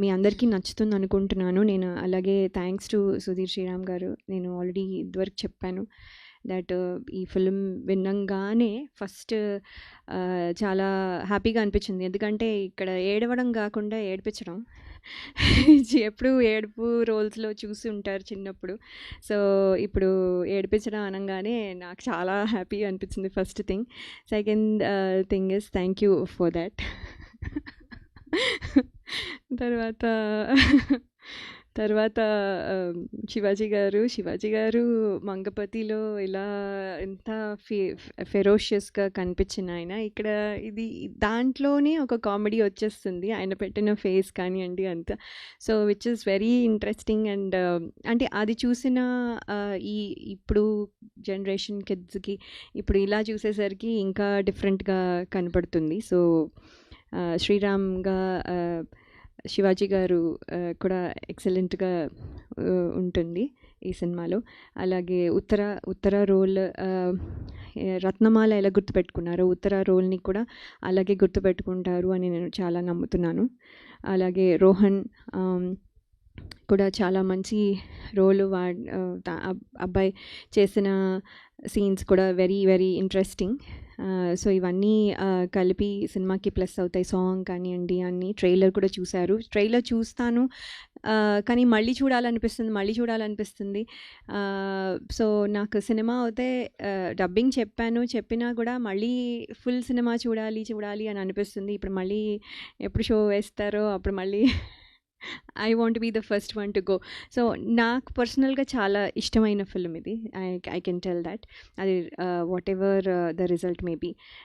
మీ అందరికీ నచ్చుతుంది అనుకుంటున్నాను. నేను అలాగే థ్యాంక్స్ టు సుధీర్ శ్రీరామ్ గారు. నేను ఆల్రెడీ ఇదివరకు చెప్పాను దట్ ఈ ఫిల్మ్ విన్నంగానే ఫస్ట్ చాలా హ్యాపీగా అనిపించింది. ఎందుకంటే ఇక్కడ ఏడవడం కాకుండా ఏడిపించడం ఎప్పుడు ఏడుపు రోల్స్లో చూసి ఉంటారు చిన్నప్పుడు. సో ఇప్పుడు ఏడిపించడం అనగానే నాకు చాలా హ్యాపీగా అనిపించింది first thing. Second thing is thank you for that. తర్వాత తర్వాత శివాజీ గారు మంగపతిలో ఇలా ఎంత ఫెరోషియస్గా కనిపించిన ఆయన ఇక్కడ ఇది దాంట్లోనే ఒక కామెడీ వచ్చేస్తుంది ఆయన పెట్టిన ఫేస్ కానివ్వండి అంతా. So which is very interesting. And అంటే అది చూసిన ఇప్పుడు జనరేషన్ కిడ్స్కి ఇప్పుడు ఇలా చూసేసరికి ఇంకా డిఫరెంట్గా కనపడుతుంది. సో శ్రీరామ్గా శివాజీ గారు కూడా ఎక్సలెంట్గా ఉంటుంది ఈ సినిమాలో. అలాగే ఉత్తర రోల్ రత్నమాల ఎలా గుర్తుపెట్టుకున్నారో ఉత్తర రోల్ని కూడా అలాగే గుర్తుపెట్టుకుంటారు అని నేను చాలా నమ్ముతున్నాను. అలాగే రోహన్ కూడా చాలా మంచి రోలు అబ్బాయి చేసిన సీన్స్ కూడా వెరీ వెరీ ఇంట్రెస్టింగ్. సో ఇవన్నీ కలిపి సినిమాకి ప్లస్ అవుతాయి. సాంగ్ కానివ్వండి అన్నీ. ట్రైలర్ కూడా చూశారు. ట్రైలర్ చూస్తాను కానీ మళ్ళీ చూడాలనిపిస్తుంది. సో నాకు సినిమా అయితే డబ్బింగ్ చెప్పినా కూడా మళ్ళీ ఫుల్ సినిమా చూడాలి అని అనిపిస్తుంది. ఇప్పుడు మళ్ళీ ఎప్పుడు షో వేస్తారో అప్పుడు మళ్ళీ I want be the first one to go. So నాకు పర్సనల్గా చాలా ఇష్టమైన ఫిల్మ్ ఇది. I can tell that. అది whatever the result may be.